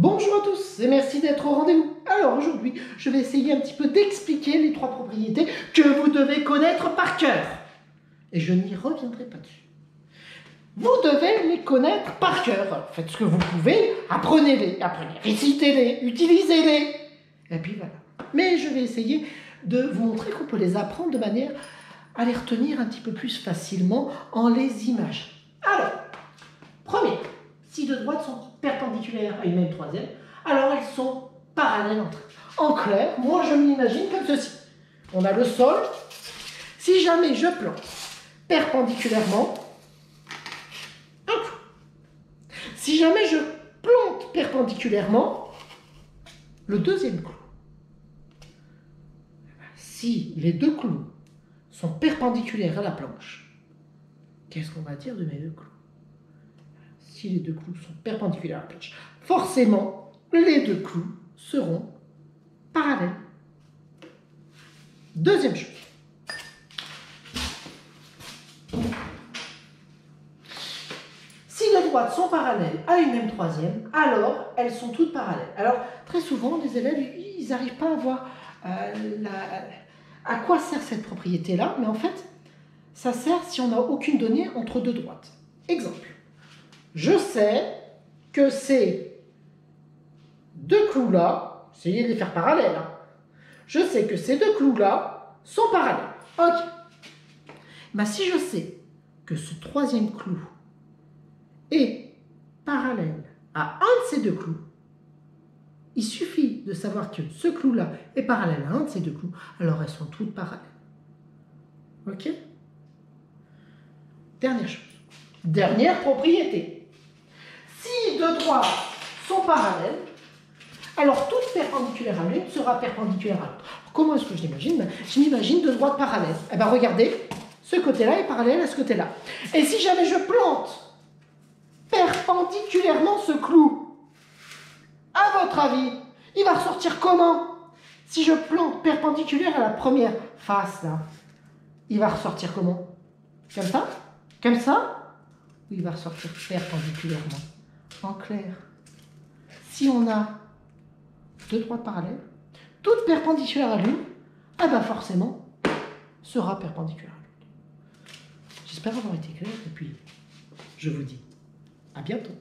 Bonjour à tous et merci d'être au rendez-vous. Alors aujourd'hui, je vais essayer un petit peu d'expliquer les trois propriétés que vous devez connaître par cœur. Et je n'y reviendrai pas dessus. Vous devez les connaître par cœur. Faites ce que vous pouvez, apprenez-les, récitez-les, utilisez-les. Et puis voilà. Mais je vais essayer de vous montrer qu'on peut les apprendre de manière à les retenir un petit peu plus facilement en les imaginant. Alors, premier. Si deux droites sont perpendiculaires à une même troisième, alors elles sont parallèles entre elles. En clair, moi je m'imagine comme ceci. On a le sol. Si jamais je plante perpendiculairement, un clou. Si jamais je plante perpendiculairement, le deuxième clou. Si les deux clous sont perpendiculaires à la planche, qu'est-ce qu'on va dire de mes deux clous? Si les deux clous sont perpendiculaires à la planche, forcément, les deux clous seront parallèles. Deuxième chose. Si les droites sont parallèles à une même troisième, alors elles sont toutes parallèles. Alors, très souvent, les élèves, ils n'arrivent pas à voir à quoi sert cette propriété-là, mais en fait, ça sert si on n'a aucune donnée entre deux droites. Exemple. Je sais que ces deux clous-là, essayez de les faire parallèles, hein. Je sais que ces deux clous-là sont parallèles. Ok. Ben, si je sais que ce troisième clou est parallèle à un de ces deux clous, il suffit de savoir que ce clou-là est parallèle à un de ces deux clous, alors elles sont toutes parallèles. Ok? Dernière chose. Dernière propriété. Si deux droites sont parallèles, alors toute perpendiculaire à l'une sera perpendiculaire à l'autre. Comment est-ce que je l'imagine? Ben, je m'imagine deux droites parallèles. Eh bien, regardez, ce côté-là est parallèle à ce côté-là. Et si jamais je plante perpendiculairement ce clou, à votre avis, il va ressortir comment? Si je plante perpendiculaire à la première face, là, il va ressortir comment? Comme ça? Comme ça? Ou il va ressortir perpendiculairement? En clair, si on a deux droites parallèles, toutes perpendiculaires à l'une, eh ben forcément, sera perpendiculaire à l'autre. J'espère avoir été clair et puis je vous dis à bientôt.